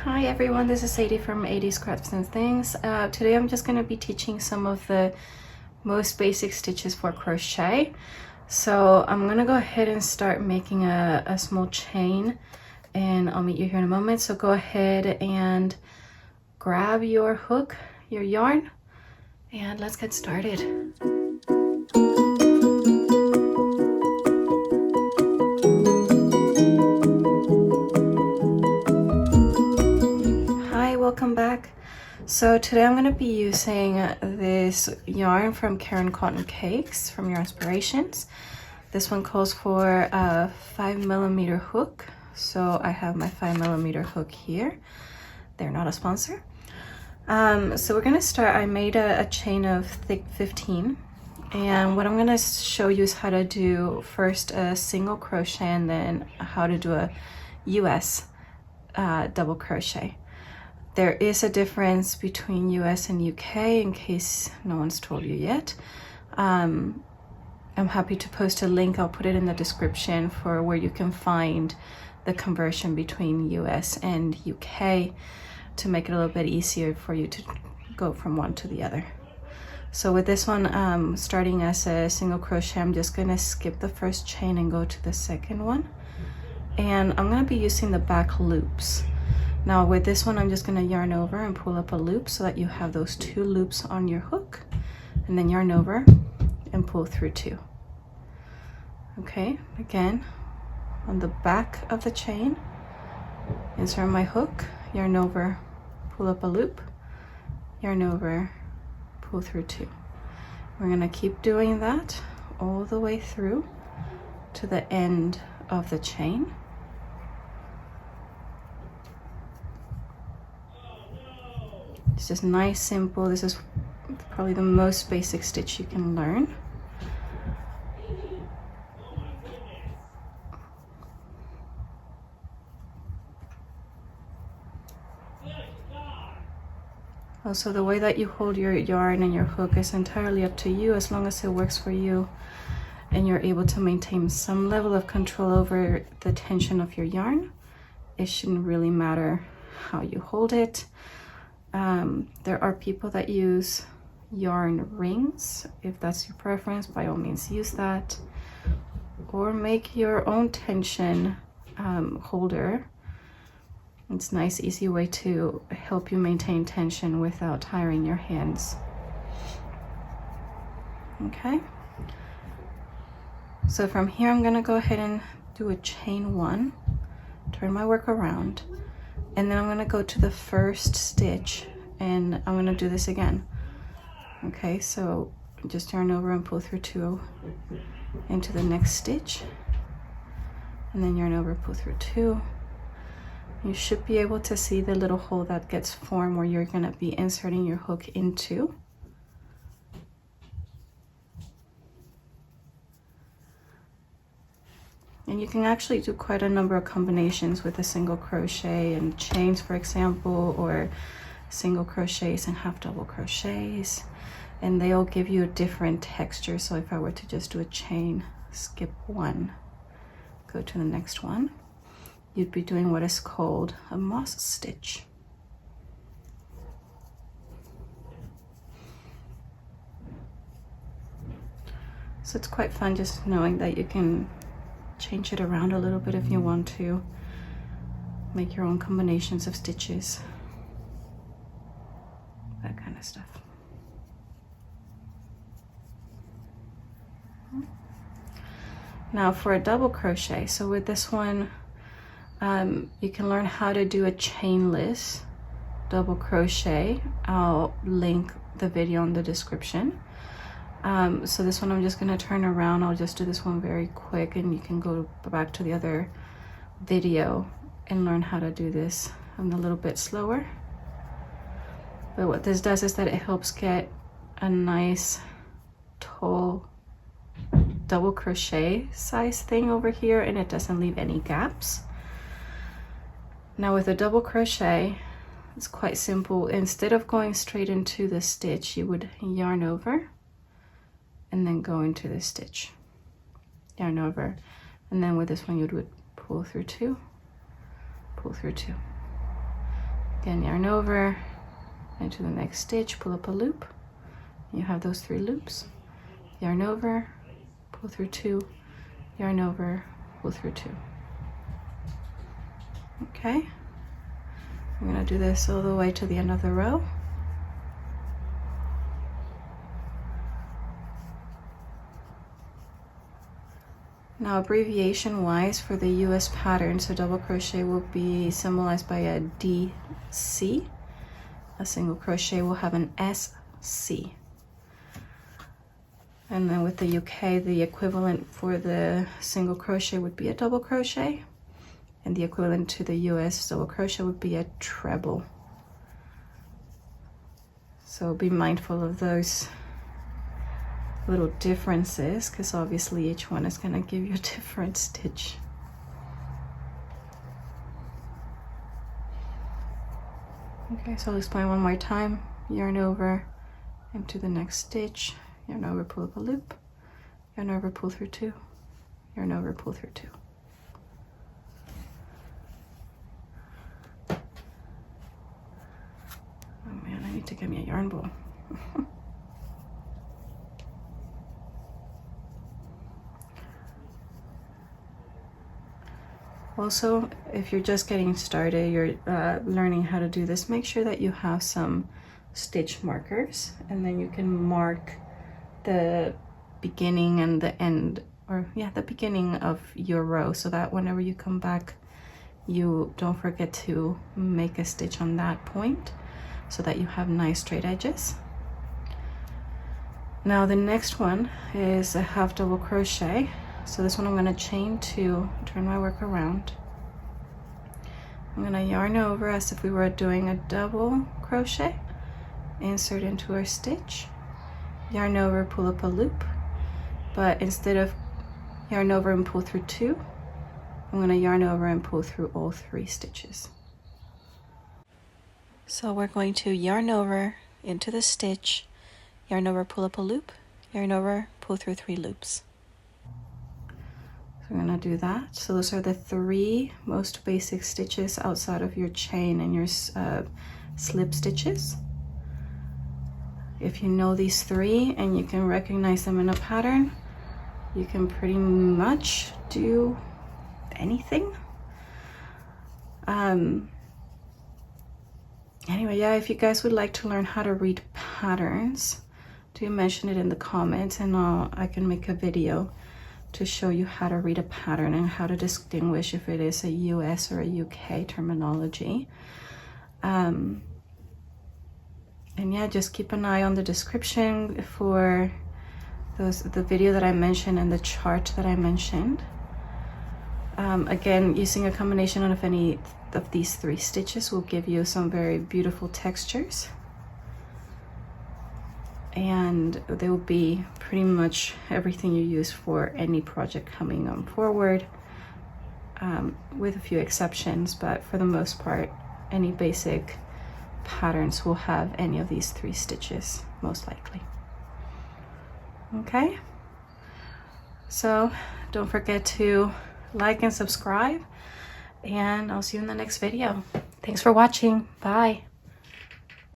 Hi everyone, this is Sadie from 80 Scraps and Things. Today I'm just going to be teaching some of the most basic stitches for crochet. So I'm going to go ahead and start making a small chain, and I'll meet you here in a moment. So go ahead and grab your hook, your yarn, and let's get started. Welcome back. So today I'm going to be using this yarn from Karen Cotton Cakes from Your Inspirations. This one calls for a 5mm hook, so I have my 5mm hook here. They're not a sponsor. So we're going to start. I made a chain of thick 15, and what I'm going to show you is how to do first a single crochet and then how to do a US double crochet. There is a difference between US and UK in case no one's told you yet. I'm happy to post a link. I'll put it in the description for where you can find the conversion between US and UK to make it a little bit easier for you to go from one to the other. So with this one, starting as a single crochet, I'm just gonna skip the first chain and go to the second one. And I'm gonna be using the back loops. Now with this one, I'm just going to yarn over and pull up a loop so that you have those 2 loops on your hook, and then yarn over and pull through 2. Okay, again, on the back of the chain, insert my hook, yarn over, pull up a loop, yarn over, pull through 2. We're going to keep doing that all the way through to the end of the chain. It's just nice, simple. This is probably the most basic stitch you can learn. Also, the way that you hold your yarn and your hook is entirely up to you, as long as it works for you and you're able to maintain some level of control over the tension of your yarn. It shouldn't really matter how you hold it. There are people that use yarn rings. If that's your preference, by all means use that, or make your own tension holder. It's a nice, easy way to help you maintain tension without tiring your hands. Okay, so from here I'm gonna go ahead and do a chain 1, turn my work around, and then I'm going to go to the first stitch and I'm going to do this again. Okay, so just yarn over and pull through 2 into the next stitch, and then yarn over, pull through 2. You should be able to see the little hole that gets formed where you're going to be inserting your hook into. And you can actually do quite a number of combinations with a single crochet and chains, for example, or single crochets and half double crochets, and they'll give you a different texture. So if I were to just do a chain, skip 1, go to the next one, you'd be doing what is called a moss stitch. So it's quite fun just knowing that you can change it around a little bit if you want to. Make your own combinations of stitches, that kind of stuff. Now for a double crochet, so with this one, you can learn how to do a chainless double crochet. I'll link the video in the description. So this one I'm just going to turn around. I'll just do this one very quick, and you can go back to the other video and learn how to do this. I'm a little bit slower, but what this does is that it helps get a nice tall double crochet size thing over here, and it doesn't leave any gaps. Now with a double crochet, it's quite simple. Instead of going straight into the stitch, you would yarn over and then go into the stitch, yarn over, and then with this one you would pull through 2, pull through 2. Again, yarn over into the next stitch, pull up a loop. You have those 3 loops. Yarn over, pull through 2, yarn over, pull through 2. Okay, I'm gonna do this all the way to the end of the row. Now, abbreviation wise for the US pattern, so double crochet will be symbolized by a DC. A single crochet will have an SC. And then with the UK, the equivalent for the single crochet would be a double crochet. And the equivalent to the US double crochet would be a treble. So be mindful of those little differences, because obviously each one is going to give you a different stitch. Okay, so I'll explain one more time. Yarn over into the next stitch, yarn over, pull up a loop, yarn over, pull through 2, yarn over, pull through 2. Oh man, I need to get me a yarn bowl. Also, if you're just getting started, you're learning how to do this, make sure that you have some stitch markers, and then you can mark the beginning and the end, or yeah, the beginning of your row, so that whenever you come back, you don't forget to make a stitch on that point, so that you have nice straight edges. Now the next one is a half double crochet. So this one I'm going to chain 2, turn my work around. I'm going to yarn over as if we were doing a double crochet, insert into our stitch, yarn over, pull up a loop, but instead of yarn over and pull through 2, I'm going to yarn over and pull through all 3 stitches. So we're going to yarn over into the stitch, yarn over, pull up a loop, yarn over, pull through 3 loops. We're gonna do that. So those are the 3 most basic stitches outside of your chain and your slip stitches. If you know these 3 and you can recognize them in a pattern, you can pretty much do anything. Anyway, yeah, if you guys would like to learn how to read patterns, do mention it in the comments, and I can make a video to show you how to read a pattern and how to distinguish if it is a US or a UK terminology. And yeah, just keep an eye on the description for the video that I mentioned and the chart that I mentioned. Again, using a combination of any of these 3 stitches will give you some very beautiful textures. And they will be pretty much everything you use for any project coming on forward, with a few exceptions, but for the most part, any basic patterns will have any of these 3 stitches, most likely. Okay, so don't forget to like and subscribe, and I'll see you in the next video. Thanks for watching. Bye.